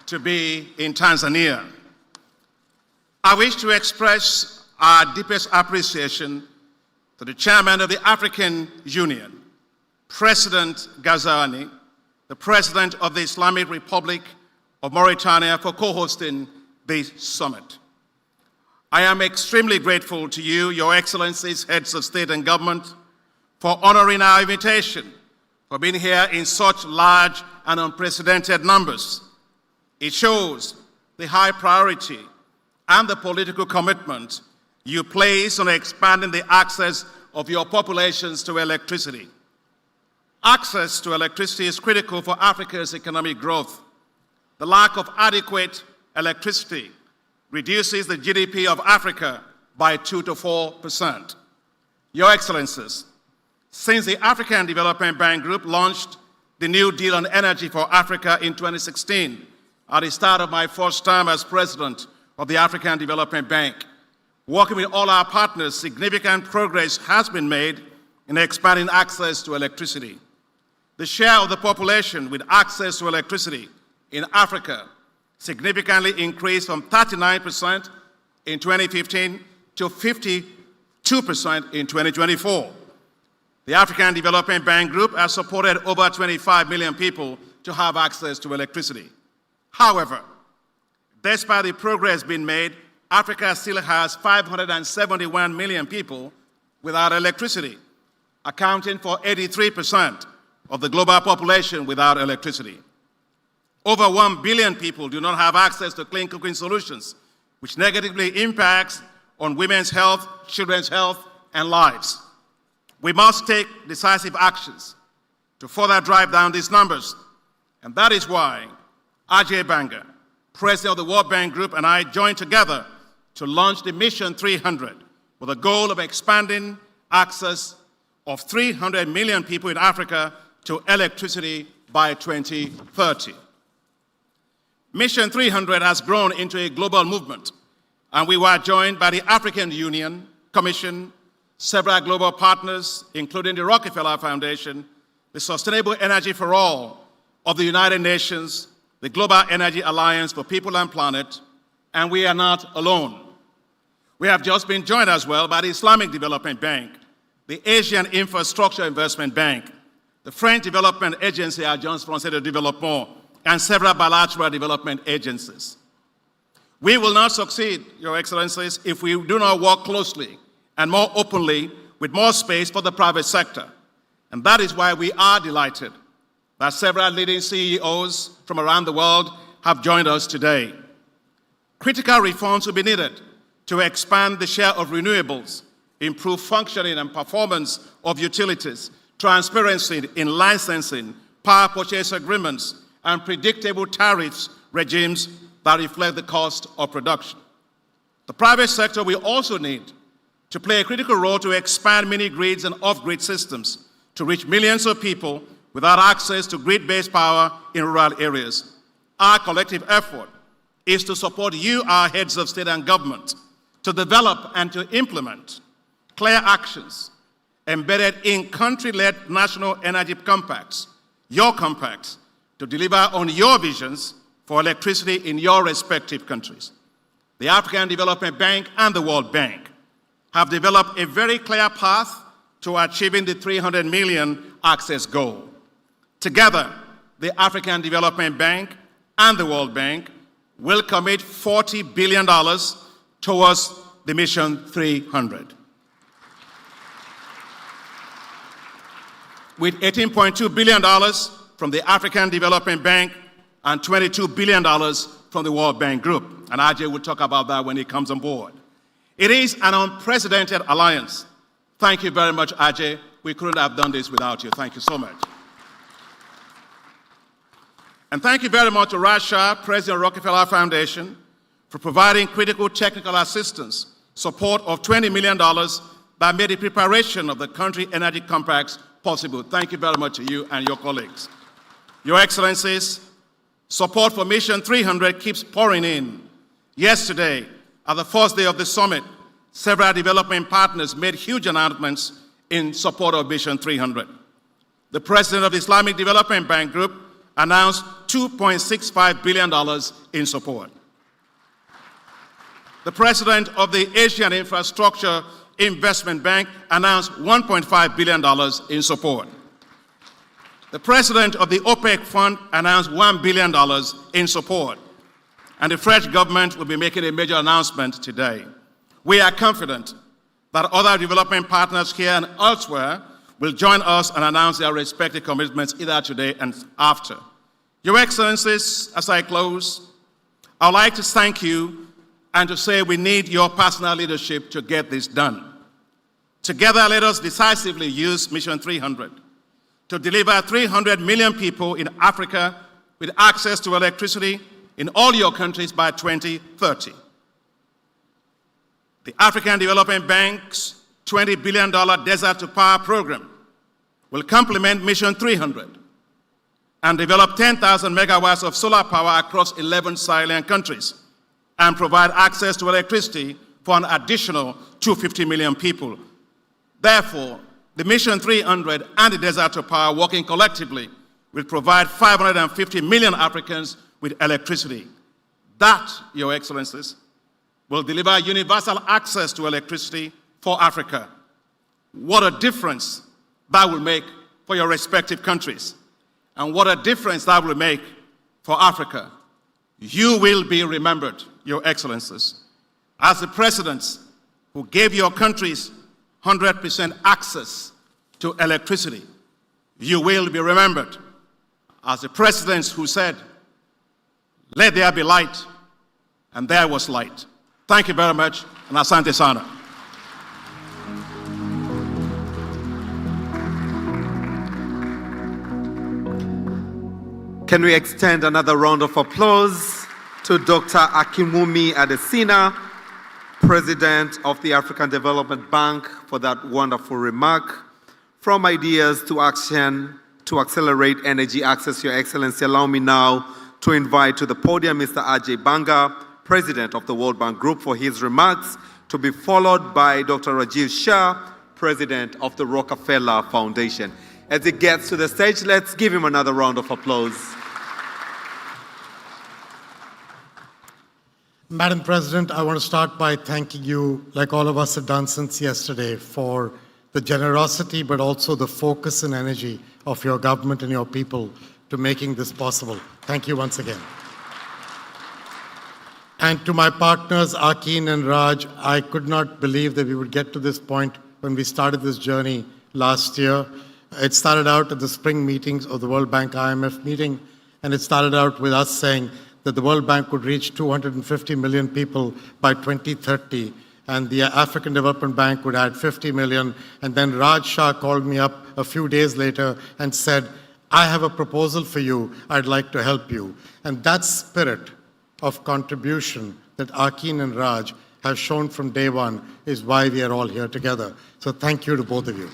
to be in Tanzania. I wish to express our deepest appreciation to the Chairman of the African Union, President Ghazouani, the President of the Islamic Republic of Mauritania, for co-hosting this summit. I am extremely grateful to you, Your Excellencies, heads of state and government, for honoring our invitation, for being here in such large and unprecedented numbers. It shows the high priority and the political commitment you place on expanding the access of your populations to electricity. Access to electricity is critical for Africa's economic growth. The lack of adequate electricity reduces the GDP of Africa by 2 to 4%. Your Excellencies, since the African Development Bank Group launched the New Deal on Energy for Africa in 2016, at the start of my first term as President of the African Development Bank, working with all our partners, significant progress has been made in expanding access to electricity. The share of the population with access to electricity in Africa significantly increased from 39% in 2015 to 52% in 2024. The African Development Bank Group has supported over 25 million people to have access to electricity. However, despite the progress being made, Africa still has 571 million people without electricity, accounting for 83% of the global population without electricity. Over 1 billion people do not have access to clean cooking solutions, which negatively impacts on women's health, children's health, and lives. We must take decisive actions to further drive down these numbers, and that is why Ajay Banga, President of the World Bank Group, and I joined together to launch the Mission 300 with the goal of expanding access of 300 million people in Africa to electricity by 2030. Mission 300 has grown into a global movement, and we were joined by the African Union, Commission, several global partners, including the Rockefeller Foundation, the Sustainable Energy for All of the United Nations, the Global Energy Alliance for People and Planet, and we are not alone. We have just been joined as well by the Islamic Development Bank, the Asian Infrastructure Investment Bank, the French Development Agency, Agence Française de Développement, and several bilateral development agencies. We will not succeed, Your Excellencies, if we do not work closely and more openly with more space for the private sector. And that is why we are delighted that several leading CEOs from around the world have joined us today. Critical reforms will be needed to expand the share of renewables, improve functioning and performance of utilities, transparency in licensing, power purchase agreements, and predictable tariffs regimes that reflect the cost of production. The private sector will also need to play a critical role to expand mini-grids and off-grid systems to reach millions of people without access to grid-based power in rural areas. Our collective effort is to support you, our heads of state and government, to develop and to implement clear actions embedded in country-led national energy compacts, your compacts, to deliver on your visions for electricity in your respective countries. The African Development Bank and the World Bank have developed a very clear path to achieving the 300 million access goal. Together, the African Development Bank and the World Bank will commit $40 billion towards the Mission 300. With $18.2 billion from the African Development Bank and $22 billion from the World Bank Group. And Ajay will talk about that when he comes on board. It is an unprecedented alliance. Thank you very much, Ajay. We couldn't have done this without you. Thank you so much. And thank you very much to Raj Shah, President of Rockefeller Foundation, for providing critical technical assistance, support of $20 million that made the preparation of the country energy compacts possible. Thank you very much to you and your colleagues. Your Excellencies, support for Mission 300 keeps pouring in. Yesterday, at the first day of the summit, several development partners made huge announcements in support of Mission 300. The President of the Islamic Development Bank Group announced $2.65 billion in support. The president of the Asian Infrastructure Investment Bank announced $1.5 billion in support. The president of the OPEC Fund announced $1 billion in support. And the French government will be making a major announcement today. We are confident that other development partners here and elsewhere will join us and announce their respective commitments either today and after. Your Excellencies, as I close, I would like to thank you and to say we need your personal leadership to get this done. Together, let us decisively use Mission 300 to deliver 300 million people in Africa with access to electricity in all your countries by 2030. The African Development Bank's $20 billion Desert to Power program will complement Mission 300 and develop 10,000 megawatts of solar power across 11 Sahelian countries and provide access to electricity for an additional 250 million people. Therefore, the Mission 300 and the Desert to Power working collectively will provide 550 million Africans with electricity. That, Your Excellencies, will deliver universal access to electricity for Africa. What a difference that will make for your respective countries. And what a difference that will make for Africa. You will be remembered, Your Excellencies, as the presidents who gave your countries 100% access to electricity. You will be remembered as the presidents who said, "Let there be light," and there was light. Thank you very much, and asante sana. Can we extend another round of applause to Dr. Akinwumi Adesina, President of the African Development Bank, for that wonderful remark. From ideas to action to accelerate energy access, Your Excellency, allow me now to invite to the podium Mr. Ajay Banga, President of the World Bank Group, for his remarks, to be followed by Dr. Rajiv Shah, President of the Rockefeller Foundation. As he gets to the stage, let's give him another round of applause. Madam President, I want to start by thanking you, like all of us have done since yesterday, for the generosity but also the focus and energy of your government and your people to making this possible. Thank you once again. And to my partners, Akin and Raj, I could not believe that we would get to this point when we started this journey last year. It started out at the spring meetings of the World Bank IMF meeting, and it started out with us saying that the World Bank would reach 250 million people by 2030, and the African Development Bank would add 50 million. And then Raj Shah called me up a few days later and said, "I have a proposal for you. I'd like to help you." And that spirit of contribution that Akin and Raj have shown from day one is why we are all here together. So thank you to both of you.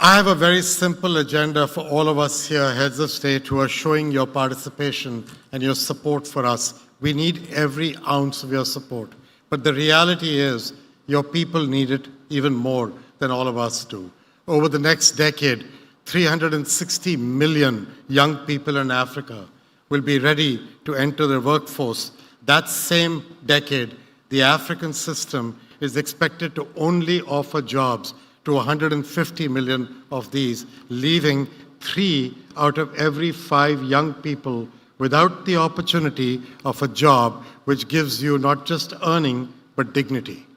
I have a very simple agenda for all of us here, heads of state, who are showing your participation and your support for us. We need every ounce of your support. But the reality is, your people need it even more than all of us do. Over the next decade, 360 million young people in Africa will be ready to enter the workforce. That same decade, the African system is expected to only offer jobs to 150 million of these, leaving 3 out of every 5 young people without the opportunity of a job which gives you not just earning, but dignity.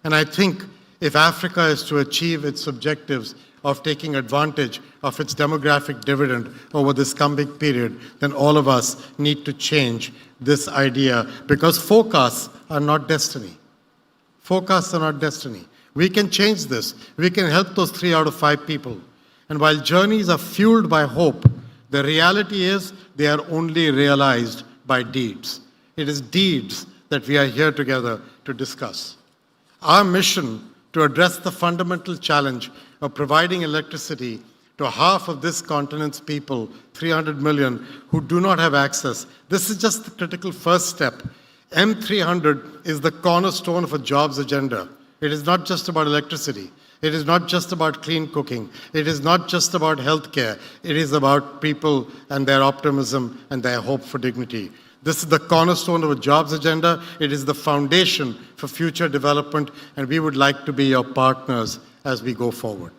And I think if Africa is to achieve its objectives of taking advantage of its demographic dividend over this coming period, then all of us need to change this idea, because forecasts are not destiny. Forecasts are not destiny. We can change this. We can help those 3 out of 5 people. And while journeys are fueled by hope, the reality is they are only realized by deeds. It is deeds that we are here together to discuss. Our mission to address the fundamental challenge of providing electricity to half of this continent's people, 300 million, who do not have access. This is just the critical first step. M300 is the cornerstone of a jobs agenda. It is not just about electricity. It is not just about clean cooking. It is not just about healthcare. It is about people and their optimism and their hope for dignity. This is the cornerstone of a jobs agenda. It is the foundation for future development, and we would like to be your partners as we go forward.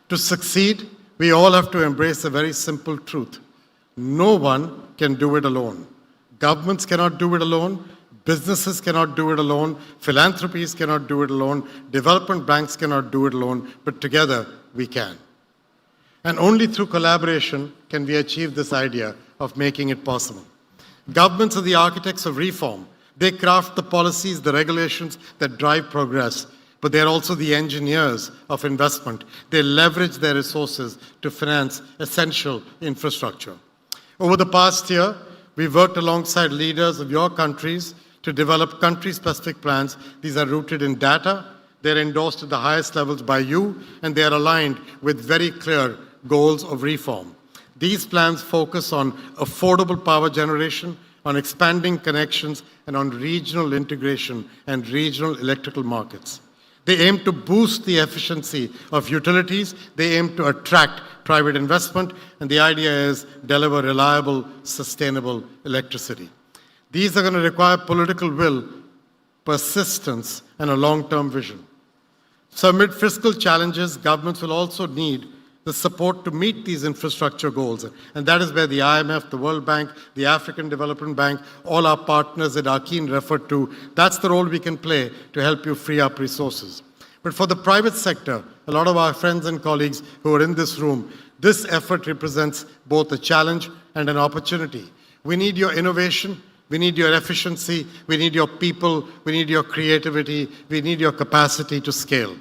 To succeed, we all have to embrace a very simple truth. No one can do it alone. Governments cannot do it alone. Businesses cannot do it alone. Philanthropies cannot do it alone. Development banks cannot do it alone. But together, we can. And only through collaboration can we achieve this idea of making it possible. Governments are the architects of reform. They craft the policies, the regulations that drive progress. But they're also the engineers of investment. They leverage their resources to finance essential infrastructure. Over the past year, we've worked alongside leaders of your countries to develop country-specific plans. These are rooted in data, they're endorsed at the highest levels by you, and they are aligned with very clear goals of reform. These plans focus on affordable power generation, on expanding connections, and on regional integration and regional electrical markets. They aim to boost the efficiency of utilities, they aim to attract private investment, and the idea is deliver reliable, sustainable electricity. These are going to require political will, persistence, and a long-term vision. So amid fiscal challenges, governments will also need the support to meet these infrastructure goals. And that is where the IMF, the World Bank, the African Development Bank, all our partners that Akin referred to, that's the role we can play to help you free up resources. But for the private sector, a lot of our friends and colleagues who are in this room, this effort represents both a challenge and an opportunity. We need your innovation, we need your efficiency, we need your people, we need your creativity, we need your capacity to scale.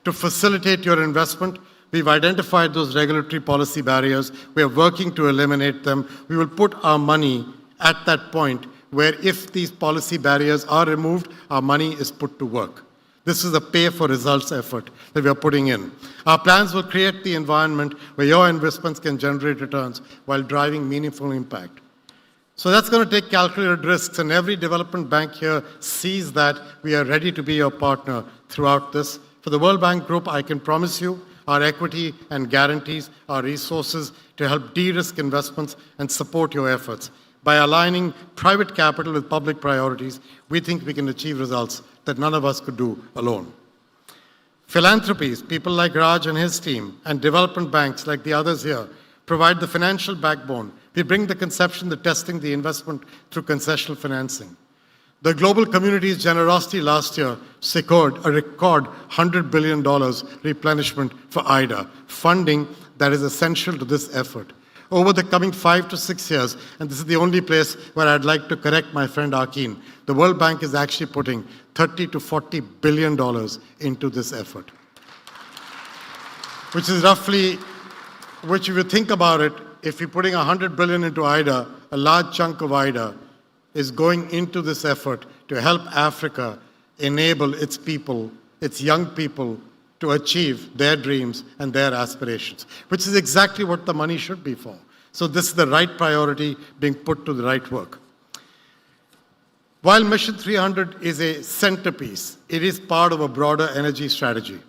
To facilitate your investment, we've identified those regulatory policy barriers. We are working to eliminate them. We will put our money at that point where if these policy barriers are removed, our money is put to work. This is a pay-for-results effort that we are putting in. Our plans will create the environment where your investments can generate returns while driving meaningful impact. So that's going to take calculated risks, and every development bank here sees that we are ready to be your partner throughout this. For the World Bank Group, I can promise you our equity and guarantees, our resources to help de-risk investments and support your efforts. By aligning private capital with public priorities, we think we can achieve results that none of us could do alone. Philanthropies, people like Raj and his team, and development banks like the others here, provide the financial backbone. We bring the conception, the testing, the investment through concessional financing. The global community's generosity last year secured a record $100 billion replenishment for IDA, funding that is essential to this effort. Over the coming 5 to 6 years, and this is the only place where I'd like to correct my friend Akin, the World Bank is actually putting $30 to $40 billion into this effort. Which is roughly, which if you think about it, if you're putting $100 billion into IDA, a large chunk of IDA is going into this effort to help Africa enable its people, its young people, to achieve their dreams and their aspirations, which is exactly what the money should be for. So this is the right priority being put to the right work. While Mission 300 is a centerpiece, it is part of a broader energy strategy.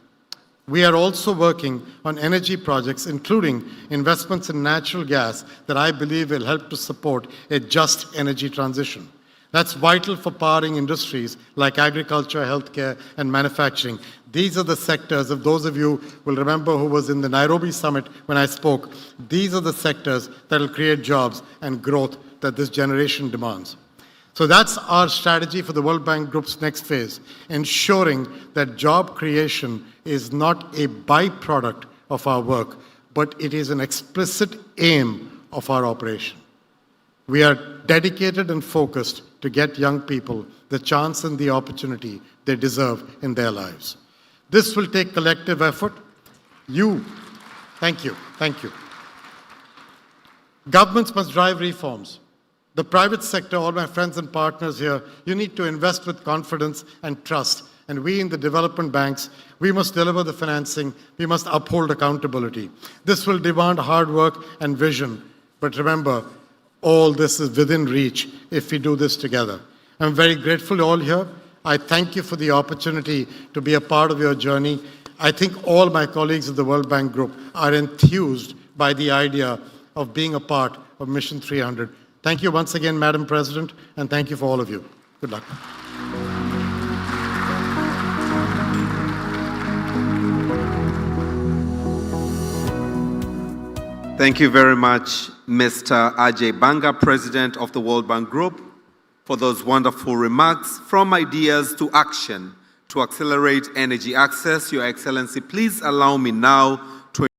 We are also working on energy projects, including investments in natural gas that I believe will help to support a just energy transition. That's vital for powering industries like agriculture, healthcare, and manufacturing. These are the sectors, if those of you will remember who was in the Nairobi summit when I spoke, these are the sectors that will create jobs and growth that this generation demands. So that's our strategy for the World Bank Group's next phase, ensuring that job creation is not a byproduct of our work, but it is an explicit aim of our operation. We are dedicated and focused to get young people the chance and the opportunity they deserve in their lives. This will take collective effort. Thank you. Governments must drive reforms. The private sector, all my friends and partners here, you need to invest with confidence and trust. And we in the development banks, we must deliver the financing, we must uphold accountability. This will demand hard work and vision. But remember, all this is within reach if we do this together. I'm very grateful to all here. I thank you for the opportunity to be a part of your journey. I think all my colleagues in the World Bank Group are enthused by the idea of being a part of Mission 300. Thank you once again, Madam President, and thank you for all of you. Good luck. Thank you very much, Mr. Ajay Banga, President of the World Bank Group, for those wonderful remarks. From ideas to action to accelerate energy access, Your Excellency, please allow me now